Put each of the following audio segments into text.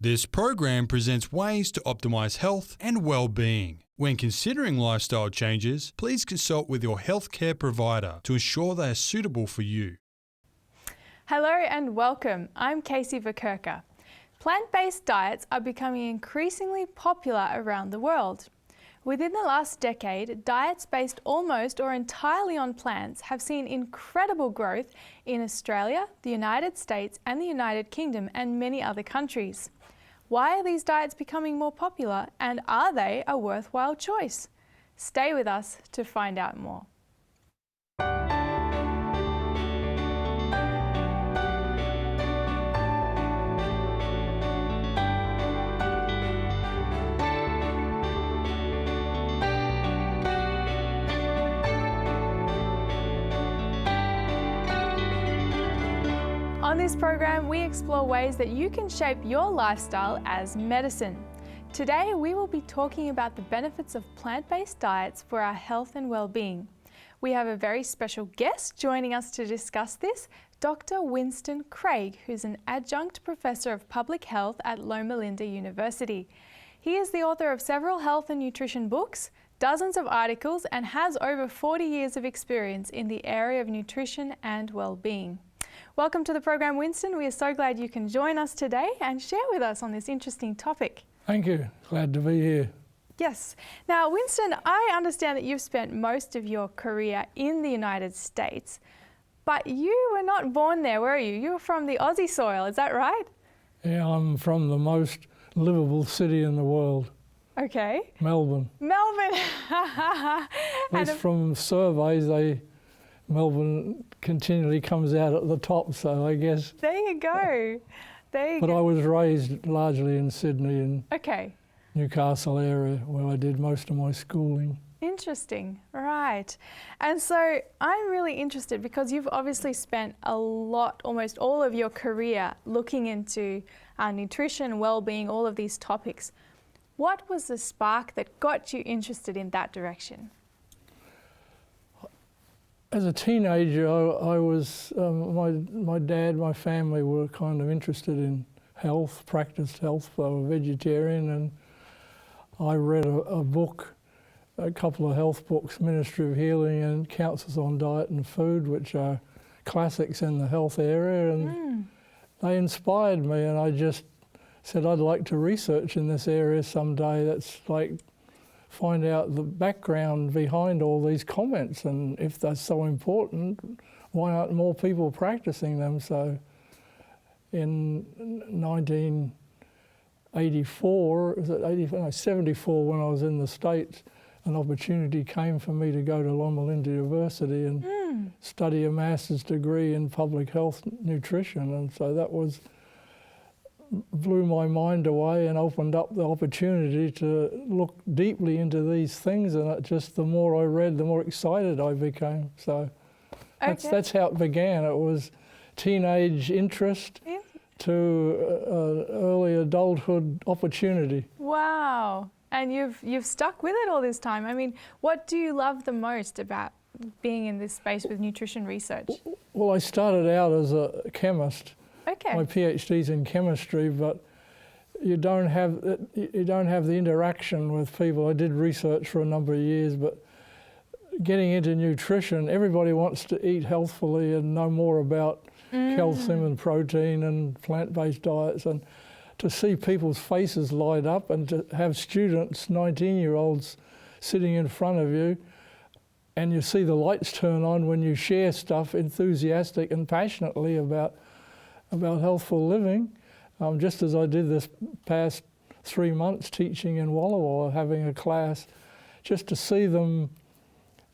This program presents ways to optimize health and well-being. When considering lifestyle changes, please consult with your healthcare provider to ensure they are suitable for you. Hello and welcome. I'm Casey Verkerker. Plant-based diets are becoming increasingly popular around the world. Within the last decade, diets based almost or entirely on plants have seen incredible growth in Australia, the United States and the United Kingdom and many other countries. Why are these diets becoming more popular, and are they a worthwhile choice? Stay with us to find out more. On this program, we explore ways that you can shape your lifestyle as medicine. Today, we will be talking about the benefits of plant-based diets for our health and well-being. We have a very special guest joining us to discuss this, Dr. Winston Craig, who's an adjunct professor of public health at Loma Linda University. He is the author of several health and nutrition books, dozens of articles, and has over 40 years of experience in the area of nutrition and well-being. Welcome to the program, Winston. We are so glad you can join us today and share with us on this interesting topic. Thank you. Glad to be here. Yes. Now, Winston, I understand that you've spent most of your career in the United States, but you were not born there, were you? You were from the Aussie soil, is that right? Yeah, I'm from the most livable city in the world. Okay. Melbourne. Melbourne! At least from surveys, Melbourne continually comes out at the top, so I guess. There you go. But I was raised largely in Sydney and Newcastle area, where I did most of my schooling. Interesting, right. And so I'm really interested because you've obviously spent a lot, almost all of your career looking into nutrition, well-being, all of these topics. What was the spark that got you interested in that direction? As a teenager, I was, my dad, my family were kind of interested in health, practiced health. I was a vegetarian, and I read a book, a couple of health books, Ministry of Healing and Counsels on Diet and Food, which are classics in the health area, and they inspired me, and I just said I'd like to research in this area someday. That's like find out the background behind all these comments, and if they're so important, why aren't more people practicing them? So in 1984, 74, when I was in the States, an opportunity came for me to go to Loma Linda University and study a master's degree in public health nutrition, and so that blew my mind away and opened up the opportunity to look deeply into these things, and the more I read, the more excited I became. So that's how it began. It was teenage interest to early adulthood opportunity. Wow. And you've stuck with it all this time. I mean, what do you love the most about being in this space with nutrition research? Well, I started out as a chemist. Okay. My PhD's in chemistry, but you don't have the interaction with people. I did research for a number of years, but getting into nutrition, everybody wants to eat healthfully and know more about calcium and protein and plant-based diets, and to see people's faces light up and to have students, 19-year-olds, sitting in front of you, and you see the lights turn on when you share stuff enthusiastic and passionately about healthful living, just as I did this past 3 months teaching in Walla Walla, having a class, just to see them,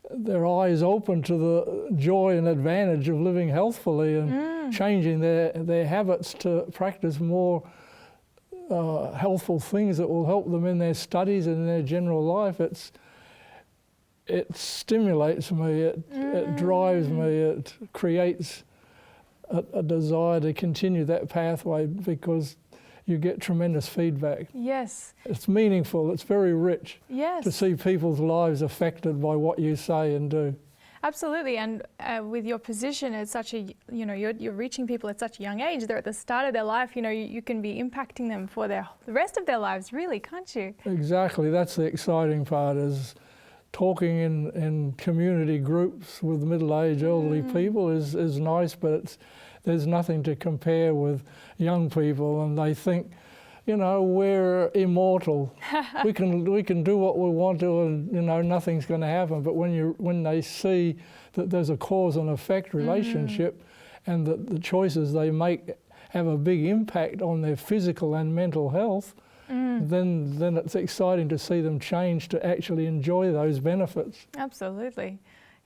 their eyes open to the joy and advantage of living healthfully and changing their habits to practice more healthful things that will help them in their studies and in their general life. It stimulates me, it drives me, it creates a desire to continue that pathway because you get tremendous feedback. Yes. It's meaningful, it's very rich to see people's lives affected by what you say and do. Absolutely, and with your position at such a, you're reaching people at such a young age. They're at the start of their life. You can be impacting them for the rest of their lives, really, can't you? Exactly. That's the exciting part, is talking in community groups with middle-aged elderly people is nice, but there's nothing to compare with young people, and they think, we're immortal. we can do what we want to, and nothing's going to happen. But when they see that there's a cause and effect relationship, and that the choices they make have a big impact on their physical and mental health, then it's exciting to see them change to actually enjoy those benefits. Absolutely.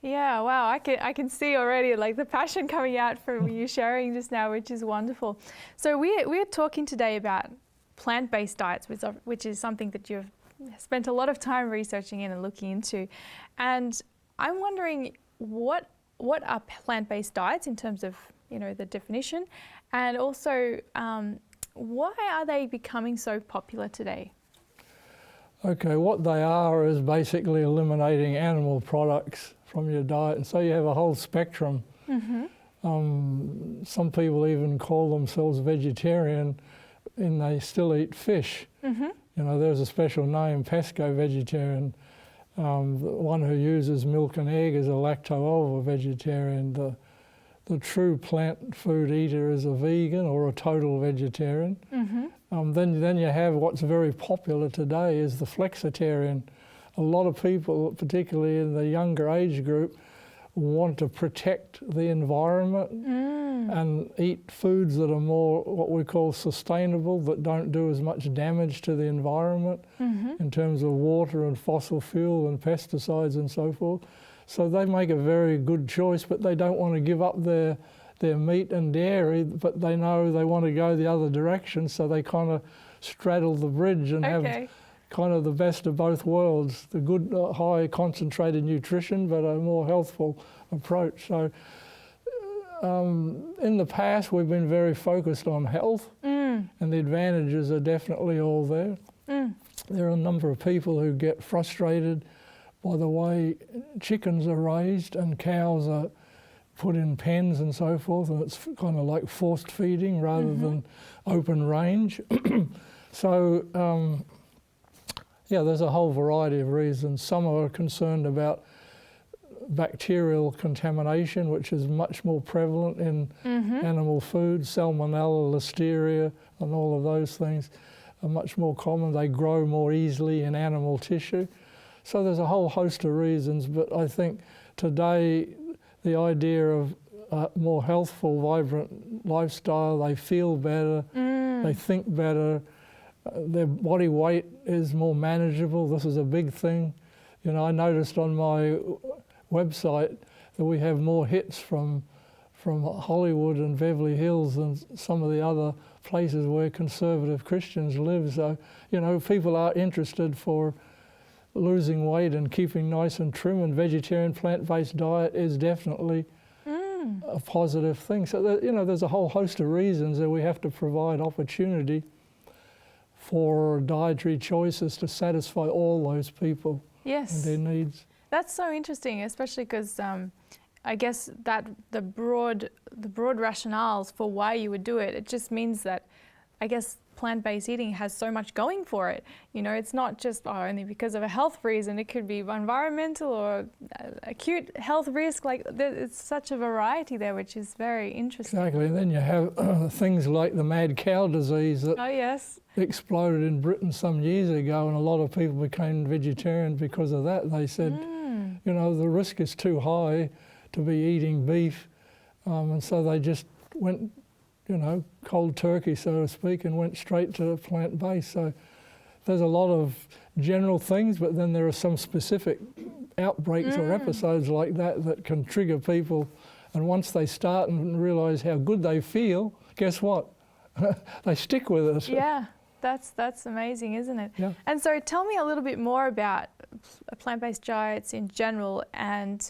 Yeah, wow, I can see already like the passion coming out from you sharing just now, which is wonderful. So we're talking today about plant-based diets, which is something that you've spent a lot of time researching in and looking into. And I'm wondering, what are plant-based diets in terms of, the definition, and also why are they becoming so popular today? Okay, what they are is basically eliminating animal products from your diet, and so you have a whole spectrum. Some people even call themselves vegetarian, and they still eat fish. There's a special name, pesco-vegetarian. The one who uses milk and egg is a lacto-ovo-vegetarian. The true plant food eater is a vegan or a total vegetarian. Then you have what's very popular today is the flexitarian. A lot of people, particularly in the younger age group, want to protect the environment and eat foods that are more what we call sustainable, that don't do as much damage to the environment in terms of water and fossil fuel and pesticides and so forth. So they make a very good choice, but they don't want to give up their meat and dairy, but they know they want to go the other direction, so they kind of straddle the bridge and have kind of the best of both worlds, the good high concentrated nutrition, but a more healthful approach. So in the past we've been very focused on health, and the advantages are definitely all there. There are a number of people who get frustrated by the way chickens are raised and cows are put in pens and so forth, and it's kind of like forced feeding rather than open range. So there's a whole variety of reasons. Some are concerned about bacterial contamination, which is much more prevalent in animal food. Salmonella, listeria, and all of those things are much more common. They grow more easily in animal tissue. So there's a whole host of reasons, but I think today the idea of a more healthful, vibrant lifestyle, they feel better, they think better, their body weight is more manageable. This is a big thing. I noticed on my website that we have more hits from Hollywood and Beverly Hills than some of the other places where conservative Christians live. So, people are interested for losing weight and keeping nice and trim, and vegetarian plant-based diet is definitely a positive thing. So, there's a whole host of reasons that we have to provide opportunity for dietary choices to satisfy all those people and their needs. That's so interesting, especially because I guess that the broad rationales for why you would do it, it just means that I guess plant-based eating has so much going for it. It's not just only because of a health reason. It could be environmental or acute health risk. Like it's such a variety there, which is very interesting. Exactly. And then you have things like the mad cow disease that exploded in Britain some years ago, and a lot of people became vegetarian because of that. They said, the risk is too high to be eating beef, and so they just went cold turkey, so to speak, and went straight to plant-based. So there's a lot of general things, but then there are some specific outbreaks or episodes like that can trigger people. And once they start and realise how good they feel, guess what? They stick with it. Yeah, that's amazing, isn't it? Yeah. And so tell me a little bit more about plant-based diets in general and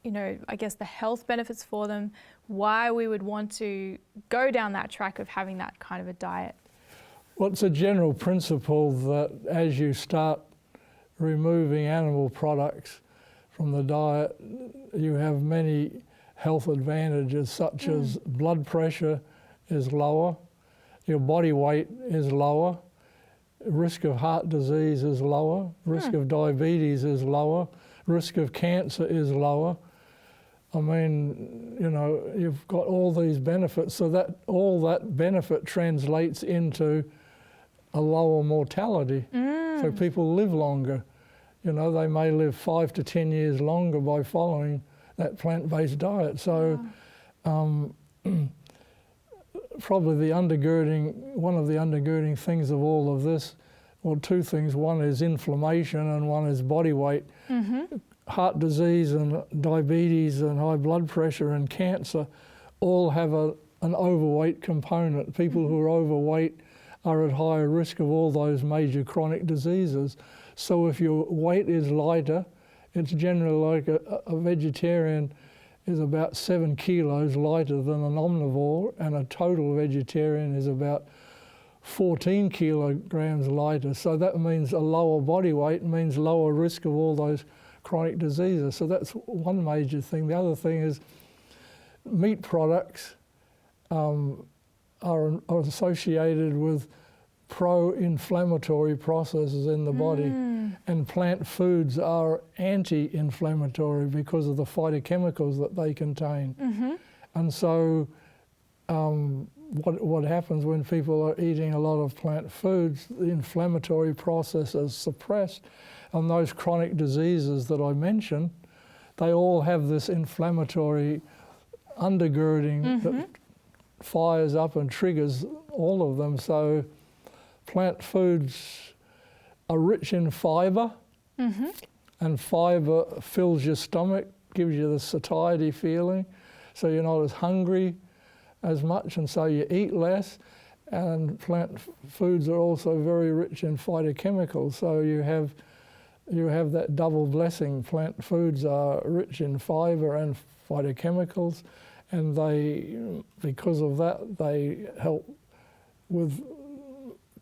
I guess the health benefits for them, why we would want to go down that track of having that kind of a diet. Well, it's a general principle that as you start removing animal products from the diet, you have many health advantages, such as blood pressure is lower, your body weight is lower, risk of heart disease is lower, risk of diabetes is lower, risk of cancer is lower. I mean, you know, you've got all these benefits, so that all that benefit translates into a lower mortality. So people live longer. You know, they may live 5 to 10 years longer by following that plant-based diet. So probably one of the undergirding things of all of this, well, two things. One is inflammation and one is body weight. Heart disease and diabetes and high blood pressure and cancer all have an overweight component. People who are overweight are at higher risk of all those major chronic diseases. So if your weight is lighter, it's generally like a vegetarian is about 7 kilos lighter than an omnivore, and a total vegetarian is about 14 kilograms lighter. So that means a lower body weight means lower risk of all those chronic diseases. So that's one major thing. The other thing is meat products are associated with pro-inflammatory processes in the body, and plant foods are anti-inflammatory because of the phytochemicals that they contain. And so what happens when people are eating a lot of plant foods, the inflammatory process is suppressed, and those chronic diseases that I mentioned, they all have this inflammatory undergirding that fires up and triggers all of them. So plant foods are rich in fibre, and fibre fills your stomach, gives you the satiety feeling, so you're not as hungry as much, and so you eat less. And plant foods are also very rich in phytochemicals, so you have that double blessing. Plant foods are rich in fibre and phytochemicals, and because of that, they help with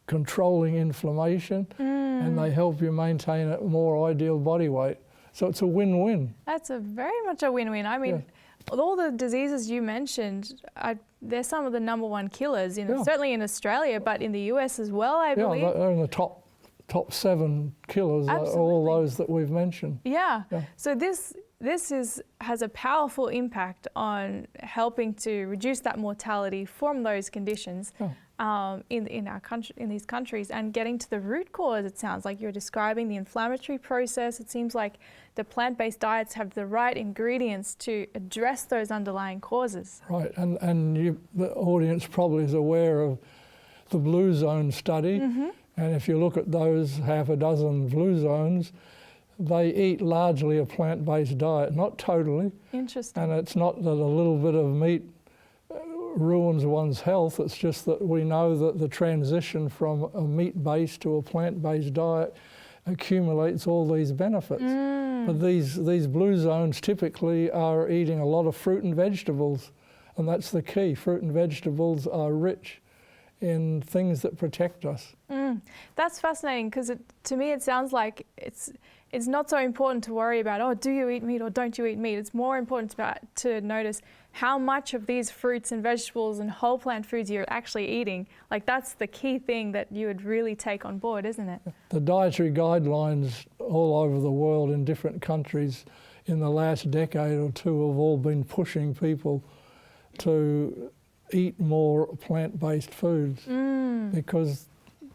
controlling inflammation, and they help you maintain a more ideal body weight. So it's a win-win. That's very much a win-win. I mean, all the diseases you mentioned, they're some of the #1 killers, certainly in Australia, but in the US as well, I believe. Yeah, they're in the top 7 killers, all those that we've mentioned. Yeah. So this has a powerful impact on helping to reduce that mortality from those conditions in our country, in these countries, and getting to the root cause. It sounds like you're describing the inflammatory process. It seems like the plant-based diets have the right ingredients to address those underlying causes. Right, and the audience probably is aware of the Blue Zone study. And if you look at those half a dozen blue zones, they eat largely a plant-based diet, not totally. Interesting. And it's not that a little bit of meat ruins one's health, it's just that we know that the transition from a meat-based to a plant-based diet accumulates all these benefits. But these blue zones typically are eating a lot of fruit and vegetables, and that's the key. Fruit and vegetables are rich in things that protect us. That's fascinating, because to me it sounds like it's not so important to worry about, oh, do you eat meat or don't you eat meat? It's more important to notice how much of these fruits and vegetables and whole plant foods you're actually eating. Like, that's the key thing that you would really take on board, isn't it? The dietary guidelines all over the world in different countries in the last decade or two have all been pushing people to eat more plant-based foods, because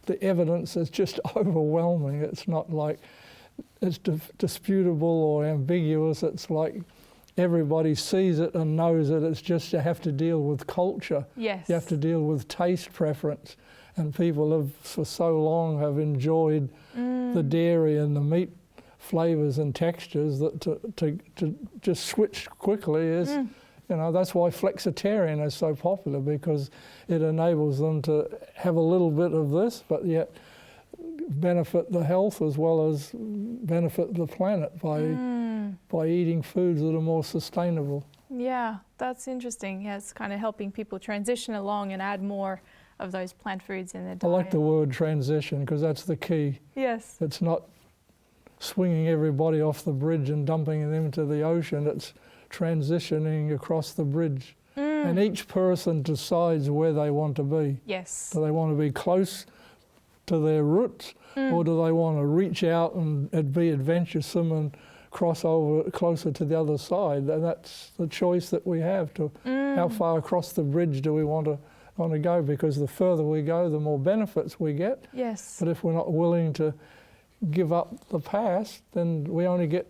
the evidence is just overwhelming. It's not like it's disputable or ambiguous. It's like everybody sees it and knows it. It's just you have to deal with culture. Yes. You have to deal with taste preference. And people have, for so long, have enjoyed the dairy and the meat flavours and textures that to just switch quickly is... You know, that's why flexitarian is so popular, because it enables them to have a little bit of this, but yet benefit the health as well as benefit the planet by eating foods that are more sustainable. Yeah, that's interesting. Yeah, it's kind of helping people transition along and add more of those plant foods in their diet. I like the word transition, because that's the key. Yes. It's not swinging everybody off the bridge and dumping them into the ocean. It's transitioning across the bridge. And each person decides where they want to be. Yes. Do they want to be close to their roots, or do they want to reach out and be adventuresome and cross over closer to the other side? And that's the choice that we have to how far across the bridge do we want to go, because the further we go, the more benefits we get. Yes. But if we're not willing to give up the past, then we only get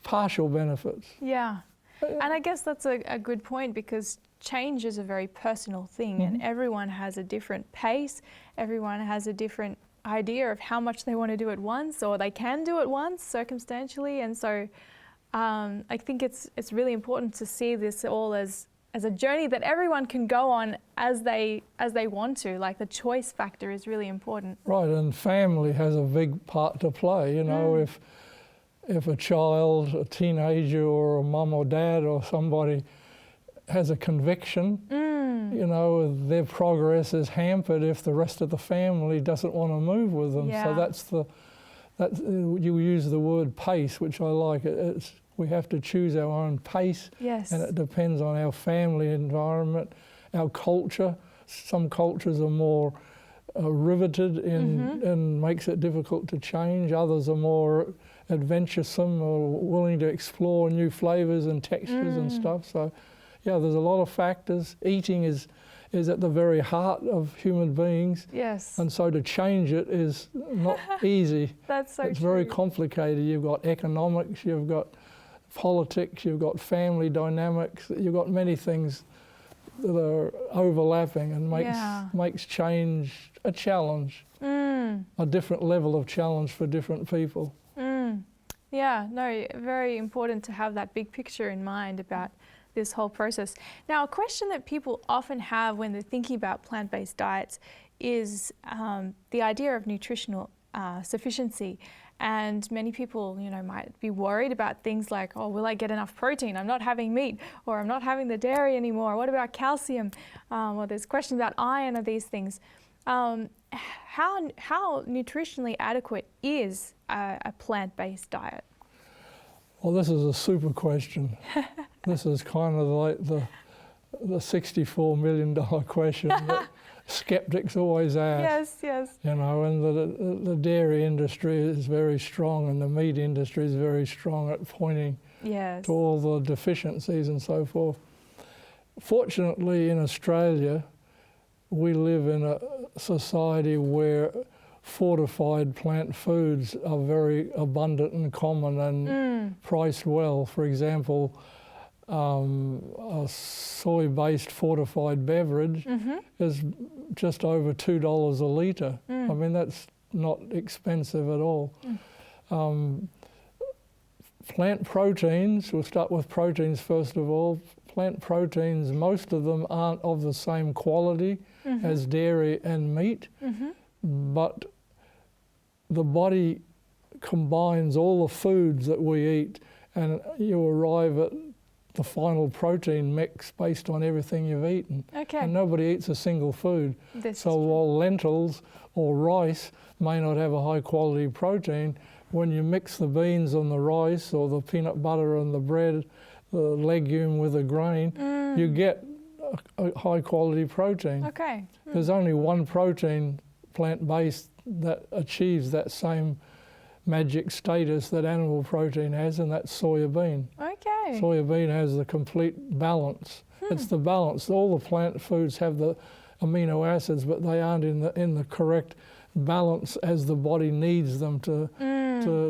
partial benefits. Yeah. And I guess that's a good point, because change is a very personal thing, and everyone has a different pace, everyone has a different idea of how much they want to do at once, or they can do at once circumstantially. And so I think it's really important to see this all as a journey that everyone can go on as they want to. Like, the choice factor is really important. Right, and family has a big part to play. You know, if a child, a teenager, or a mum or dad or somebody has a conviction, you know, their progress is hampered if the rest of the family doesn't want to move with them. Yeah. So you use the word pace, which I like. We have to choose our own pace. Yes. And it depends on our family environment, our culture. Some cultures are more riveted and makes it difficult to change. Others are more adventuresome or willing to explore new flavours and textures and stuff. So, yeah, there's a lot of factors. Eating is at the very heart of human beings. Yes. And so to change it is not easy. That's so It's true. very complicated. You've got economics, you've got politics, you've got family dynamics, you've got many things that are overlapping and makes change a challenge, a different level of challenge for different people. Yeah, no, very important to have that big picture in mind about this whole process. Now, a question that people often have when they're thinking about plant-based diets is the idea of nutritional sufficiency. And many people, you know, might be worried about things like, oh, will I get enough protein? I'm not having meat, or I'm not having the dairy anymore. What about calcium? Or there's questions about iron or these things. How nutritionally adequate is a plant-based diet? Well, this is a super question. This is kind of like the $64 million question that skeptics always ask. Yes, yes. You know, and the dairy industry is very strong, and the meat industry is very strong at pointing to all the deficiencies and so forth. Fortunately, in Australia, we live in a society where fortified plant foods are very abundant and common and priced well. For example, a soy-based fortified beverage is just over $2 a litre. I mean, that's not expensive at all. Plant proteins, we'll start with proteins first of all. Plant proteins, most of them aren't of the same quality as dairy and meat, but the body combines all the foods that we eat, and you arrive at the final protein mix based on everything you've eaten. Okay. And nobody eats a single food. So while lentils or rice may not have a high quality protein, when you mix the beans on the rice or the peanut butter on the bread, the legume with the grain, you get a high quality protein. Okay. There's only one protein, plant-based, that achieves that same magic status that animal protein has, and that's soya bean. Okay. Soya bean has the complete balance. It's the balance. All the plant foods have the amino acids, but they aren't in the correct balance as the body needs them to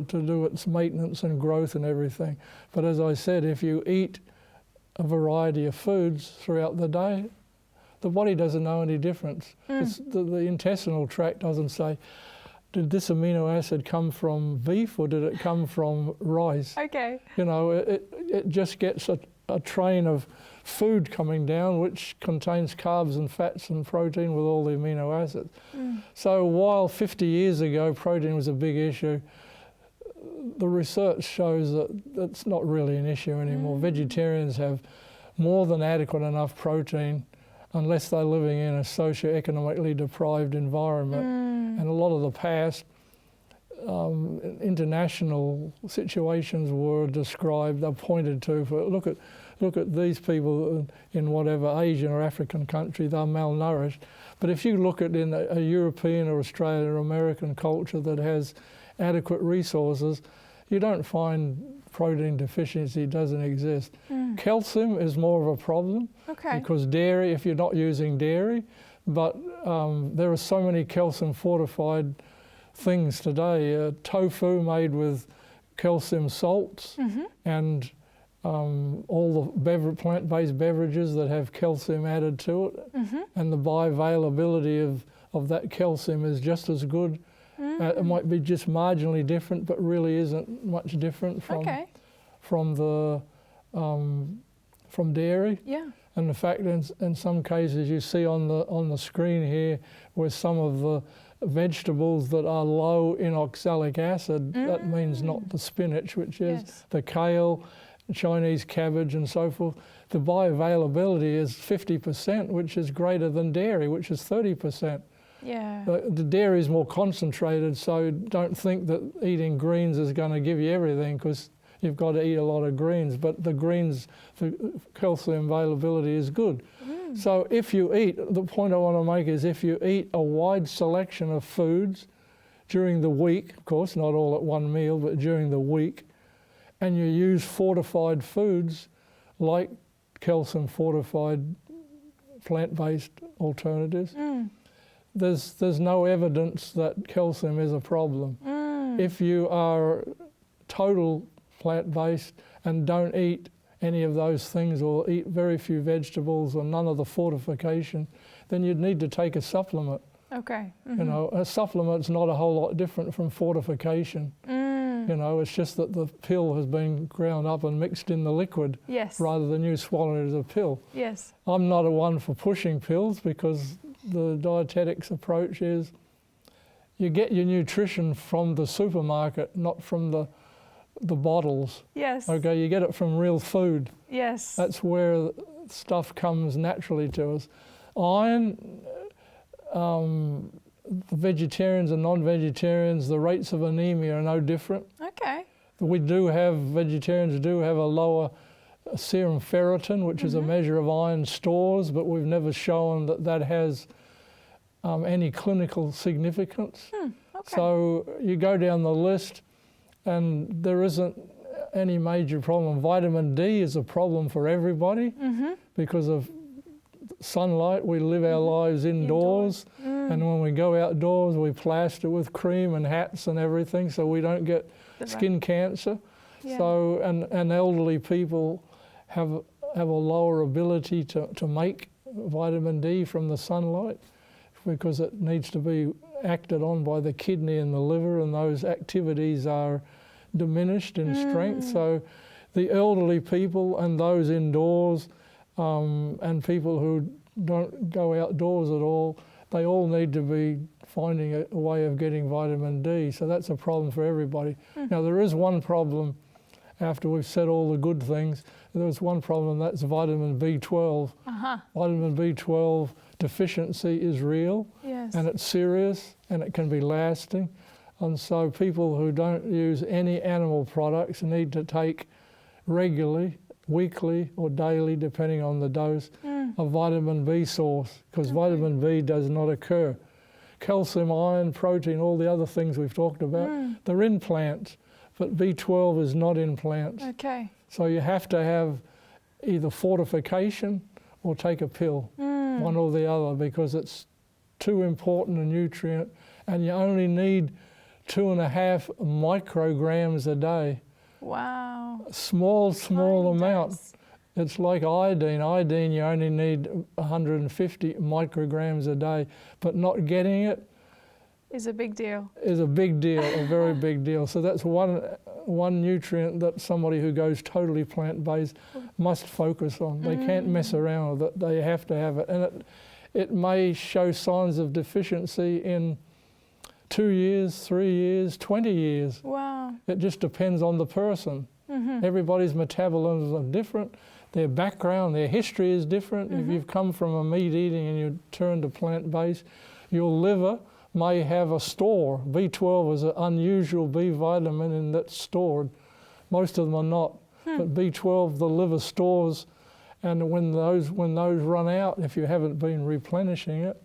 do its maintenance and growth and everything. But as I said, if you eat a variety of foods throughout the day, the body doesn't know any difference. The intestinal tract doesn't say, did this amino acid come from beef or did it come from rice? Okay. You know, it just gets a train of food coming down which contains carbs and fats and protein with all the amino acids. So while 50 years ago protein was a big issue, the research shows that that's not really an issue anymore. Vegetarians have more than adequate enough protein unless they're living in a socio-economically deprived environment. And a lot of the past international situations were described, they're pointed to for look at these people in whatever Asian or African country, they're malnourished. But if you look at in a European or Australian or American culture that has adequate resources, you don't find protein deficiency doesn't exist. Calcium is more of a problem because dairy, if you're not using dairy, but there are so many calcium fortified things today. Tofu made with calcium salts and all the plant-based beverages that have calcium added to it, and the bioavailability of that calcium is just as good. It might be just marginally different, but really isn't much different from dairy. Yeah. And the fact in some cases you see on the screen here where some of the vegetables that are low in oxalic acid, that means not the spinach, which is the kale, Chinese cabbage and so forth. The bioavailability is 50%, which is greater than dairy, which is 30%. Yeah. The dairy is more concentrated, so don't think that eating greens is going to give you everything, because you've got to eat a lot of greens. But the greens, the calcium availability is good. So if you eat, the point I want to make is if you eat a wide selection of foods during the week, of course, not all at one meal, but during the week, and you use fortified foods like calcium fortified plant-based alternatives, there's no evidence that calcium is a problem. If you are total plant-based and don't eat any of those things or eat very few vegetables or none of the fortification, then you'd need to take a supplement. Okay. You know, a supplement's not a whole lot different from fortification. You know, it's just that the pill has been ground up and mixed in the liquid rather than you swallowing it as a pill. Yes. I'm not a one for pushing pills, because the dietetics approach is you get your nutrition from the supermarket, not from the bottles. Yes. Okay, you get it from real food. Yes. That's where stuff comes naturally to us. Iron, the vegetarians and non-vegetarians, the rates of anemia are no different. Okay. Vegetarians do have a lower serum ferritin, which is a measure of iron stores, but we've never shown that has any clinical significance. So you go down the list and there isn't any major problem. Vitamin D is a problem for everybody because of sunlight. We live our lives indoors. And when we go outdoors, we plaster with cream and hats and everything so we don't get skin cancer. So, and elderly people have a lower ability to make vitamin D from the sunlight, because it needs to be acted on by the kidney and the liver, and those activities are diminished in strength. So the elderly people and those indoors and people who don't go outdoors at all, they all need to be finding a way of getting vitamin D. So that's a problem for everybody. Now there is one problem, after we've said all the good things, there's one problem, that's vitamin B12. Vitamin B12 deficiency is real, and it's serious, and it can be lasting. And so people who don't use any animal products need to take regularly, weekly or daily, depending on the dose, a vitamin B source, because vitamin B does not occur. Calcium, iron, protein, all the other things we've talked about, they're in plants, but B12 is not in plants. Okay. So you have to have either fortification or take a pill, one or the other, because it's too important a nutrient, and you only need 2.5 micrograms a day. Wow. Small amount. Dose. It's like iodine. Iodine, you only need 150 micrograms a day, but not getting it is a big deal. Is a big deal, a very big deal. So that's one nutrient that somebody who goes totally plant-based must focus on. They can't mess around with it. They have to have it. And it may show signs of deficiency in 2 years, 3 years, 20 years. Wow. It just depends on the person. Everybody's metabolisms are different. Their background, their history is different. If you've come from a meat eating and you turn to plant-based, your liver may have a store. B12 is an unusual B vitamin and that's stored. Most of them are not. But B12 the liver stores, and when those run out, if you haven't been replenishing it,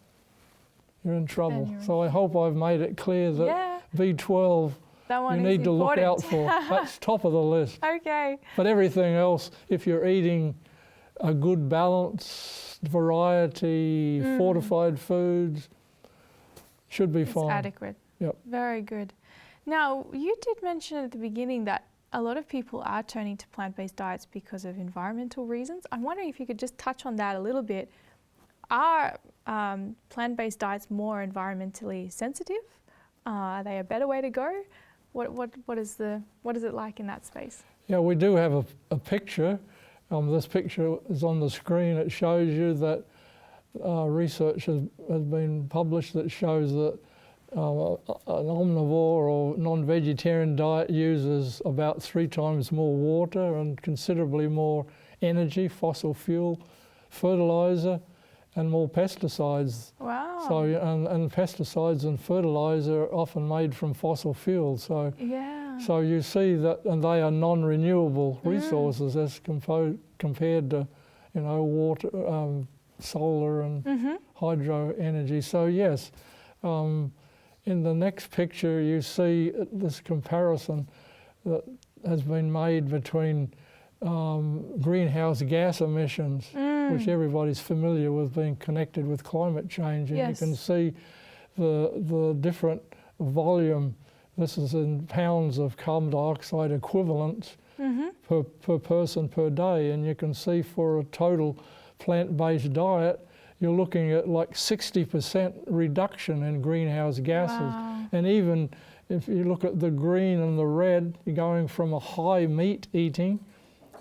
you're in trouble. So I hope I've made it clear that B12 you need to look out for. That's top of the list. Okay. But everything else, if you're eating a good balance, variety, fortified foods, should be fine. It's adequate. Yep. Very good. Now, you did mention at the beginning that a lot of people are turning to plant-based diets because of environmental reasons. I'm wondering if you could just touch on that a little bit. Are plant-based diets more environmentally sensitive? Are they a better way to go? What is it like in that space? Yeah, we do have a picture. This picture is on the screen. It shows you that research has been published that shows that an omnivore or non-vegetarian diet uses about 3 times more water and considerably more energy, fossil fuel, fertilizer, and more pesticides. Wow. So, and pesticides and fertilizer are often made from fossil fuels. So, so you see that, and they are non-renewable resources as compared to, water, solar and hydro energy. So yes, in the next picture you see this comparison that has been made between greenhouse gas emissions, which everybody's familiar with being connected with climate change, and you can see the different volume. This is in pounds of carbon dioxide equivalents per person per day, and you can see for a total plant-based diet you're looking at like 60% reduction in greenhouse gases. Wow. And even if you look at the green and the red, you're going from a high meat eating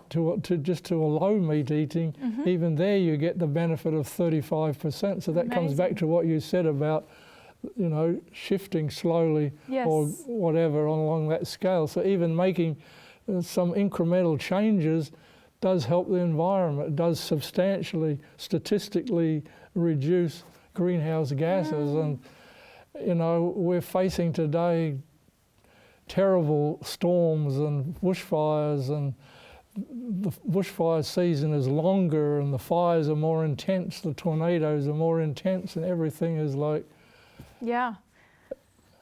to a low meat eating. Even there you get the benefit of 35%. So that comes back to what you said about, shifting slowly or whatever along that scale. So even making some incremental changes does help the environment. It does substantially, statistically reduce greenhouse gases. And, we're facing today terrible storms and bushfires, and the bushfire season is longer and the fires are more intense, the tornadoes are more intense, and everything is like... Yeah.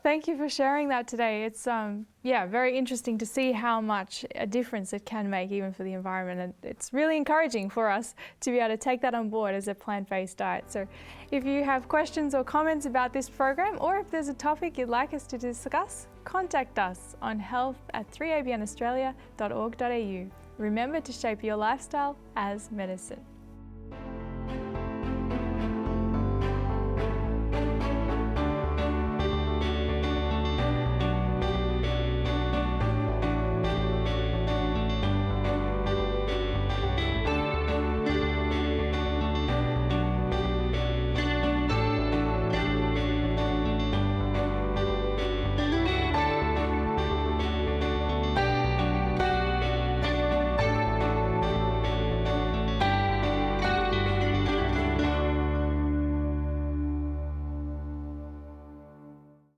Thank you for sharing that today. It's very interesting to see how much a difference it can make even for the environment, and it's really encouraging for us to be able to take that on board as a plant-based diet. So if you have questions or comments about this program, or if there's a topic you'd like us to discuss, contact us on health@3abnaustralia.org.au. Remember to shape your lifestyle as medicine.